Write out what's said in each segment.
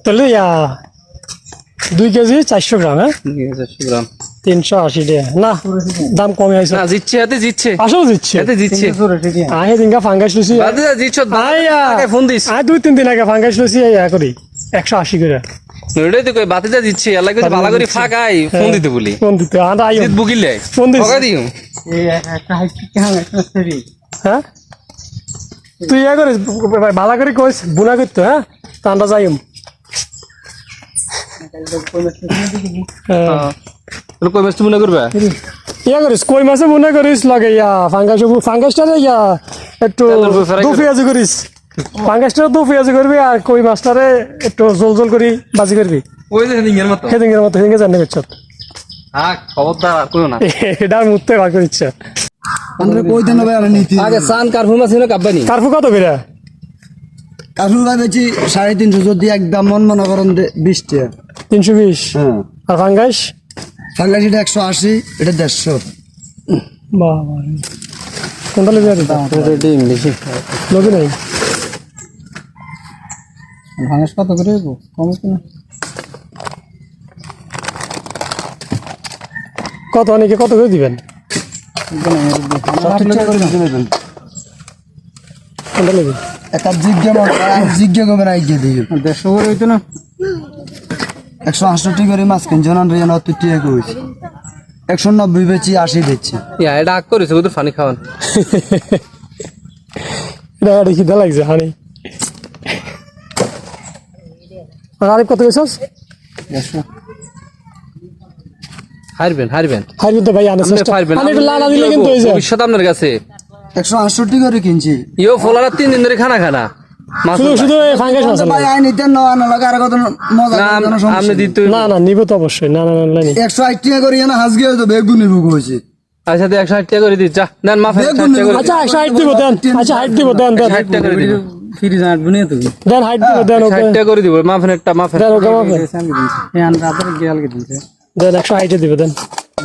তাহলে 2 কেজি 400 গ্রাম, হ্যাঁ 400 গ্রাম 380 টাকা। না দাম কমে আছে না, জিতছে হাতে জিতছে আসলে দিচ্ছে হাতে জিতছে আহে দিনকা ফাঙ্গাস লুচি বাদে জিতছ আগে ফোন দিস 2-3 দিন আগে ফাঙ্গাস লুচি করি 180 করে। ওইটাই তো কই বাতিজা জিতছে আল্লাহ কই ভালো করে ফাঁকাই ফোন দিতে বলি ফোন দিতে আদা আইও জিত বুকিলে ফোন দিস টাকা দিও এই একটা হাইট কেমন একটা সেরি হ্যাঁ তুই করিস ভালো করে কইস বুনা করতে, হ্যাঁ তা আমরা যাইম। তোর কই মাছ মনে করবে করিস কই মাছে মনে করিস লাগে ফাঙ্গাসটা একটু দু পেঁয়াজি করিস, ফাঙ্গাসটা দু পেঁয়াজি করবি আর কই মাছটারে একটু জল জল করি বাজি করবি ওই যে হেদিংয়ের মতো সেদিনের মতো হেদিকে জানি করছ হ্যাঁ খবরদার কইও না এটা মুহূর্তে বার করে ইচ্ছা। আমরা কই দেন ভাই আর নীতি আগে সান কারফু মাছ ছিল কাব্বানি কার্ফু কত করে? কাজু ভাবেছি 350 যদি একদম মনে করেন 20 টাকা 320। হ্যাঁ আর ফাঙ্গাস ফাঙ্গাসিটা 180 এটা 150 বাবা কোনটা লবি আর ডিম বেশি লবি নাই ভাঙাস কত করে কম কিনা কত অনেকে কত করে দিবেন? 60 টাকা করে দিতে নেবেন কোনটা লবি একটা জিজ্ঞা করবেন আইগে দিই 150 করে হইতো না 168 করে মাছ কিনছেন না রিয়ান অত টাকা কইছি 190 বেচি 80 দিচ্ছি ইয়া এটা আগ করেছে ওদের পানি খাওয়ান এটা দেখি দা লাগছে হানি। আর আরেক কত গেছস? হারবেন হারিয়ে তো ভাই আনে চেষ্টা হারবেন আমি একটু লালা দিলে কিন্তু হয়ে যায়। ভবিষ্যৎ আপনার কাছে 168 করে কিনছি ইও ফলারা 3 দিন ধরে খানা খানা মাছ শুধু শুধু এই ফাঙ্গাস মাছ ভাই আই নিতে না না লাগা আর কত মজা না কোনো সমস্যা আপনি নেই। দিতে না না নিব তো অবশ্যই না না না না 160 টাকা করে না হাজগে তো বেগুনি বুক হইছে আচ্ছা 160 টাকা করে দি যা দেন মাফ 160 টাকা করে আচ্ছা 60 দিব দেন, আচ্ছা 60 দিব দেন দেন 60 টাকা করে দিব ফ্রি জানাট বনে তুমি দেন 60 দিব দেন ওকে 60 টাকা করে দিব মাফেন একটা মাফেন দেন ওকে মাপেন আমি দিছি এই আন্ডা আদর গেল কে দিছে দেন 160 দিব দেন।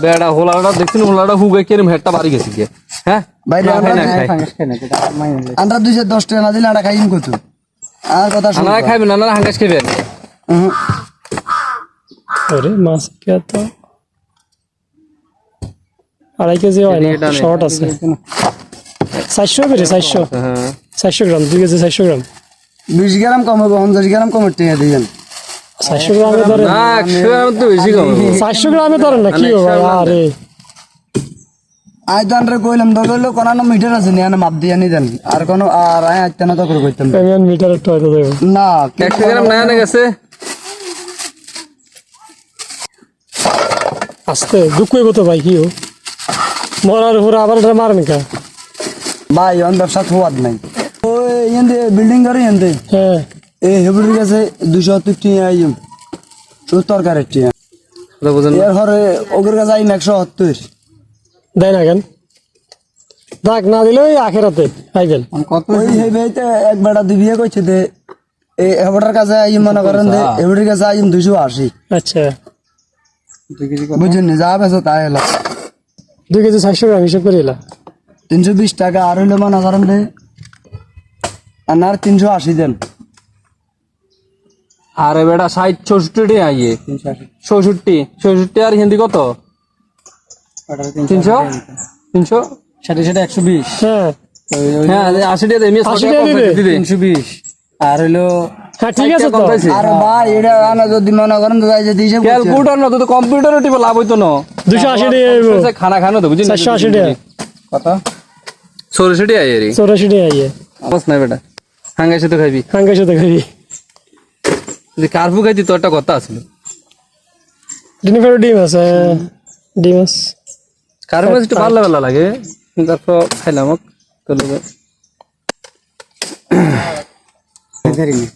বেড়া হোলাটা দেখছিন হোলাটা হুগে কেরম হেডটা বাড়ি গেছে কি হ্যাঁ ভাই না, খাই না, খাই। ভাঙাস খাই না এটা মাইনে আমরা 210 টাকা না দিলে আটা খাইম কত আর কথা শুন আনারা খাইবেন আনারা হাঙ্গাস খাইবেন আরে মাছ কে তো 2.5 কেজি হয় না শর্ট আছে 400 বেরে 400 হ্যাঁ 400 গ্রাম 2 কেজি 400 গ্রাম 20 গ্রাম কম হবে 50 গ্রাম কম টাকা দিবেন 400 গ্রামে ধরে না 100 গ্রাম তো বেশি কম 400 গ্রামে ধরে না কি হবে আরে আই তো আন্ডারে কইলাম দগলো কোন মিটার আছে না মাপ দিয়ে নি দেন আর কোন আর আই আইতে না তো করে কইতাম পেমেন্ট মিটার একটু হয়তো দেব না 100 গ্রাম না আনে গেছে আস্তে দুঃখ হইব তো ভাই কি মরার উপরে আবার এটা মারেন কা ভাই অন ব্যবসা হওয়ার নাই ওই এন্ডে বিল্ডিং করে এন্ডে হ্যাঁ এই হেবুড়ির কাছে 230 টাকা আইম সত্তর কারের টাকা কথা বুঝেন এর হরে ওগের কাছে আইম 170 দেয় না কেন ডাক না দিলে ওই আখেরাতে আইবেন কত ওই হেবেতে এক বেটা দুই বিয়ে কইছে দে এই হেবুড়ার কাছে আইম মনে করেন দে হেবুড়ির কাছে আইম 280 আচ্ছা 2 কেজি বুঝছেন না যা বেছো তাই হলো 2 কেজি 400 গ্রাম হিসাব করে এলা 320 টাকা আর হইলো মনে করেন দে আর 380 দেন আরে বেটা 60 64 টাকা আইয়ে 66 আর হিন্দি কত 300 300 সাথে সাথে 120 হ্যাঁ হ্যাঁ 80 টাকা দেমি 80 টাকা দিবে। 320 আর হলো হ্যাঁ ঠিক আছে তো আর ভাই এটা আনা যদি মনে করেন তো যাই যদি হিসাব করছে ক্যালকুলেটর না তো কম্পিউটারে টিপে লাভ হইতো না 280 টাকা আইব খানা খানো তো বুঝিস 480 টাকা কত 64 টাকা আইয়ে রে 84 টাকা আইয়ে বস না বেটা হাঙ্গাইছে তো খাইবি হাঙ্গার সাথে খাবি যে কারফু খাইতি তো একটা কথা আছিল ডিনিফার ডিম আছে ডিম আছে কারফু একটু ভালো ভালো লাগে তারপর খাইলাম তো লোকে ধরি না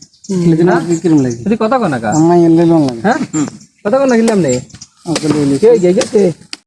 লিদিনা কিরম লাগে তুই কথা কনা কা আমার এলে লোন লাগে হ্যাঁ কথা কনা গিলাম নেই ওকে লইলি কে গে গে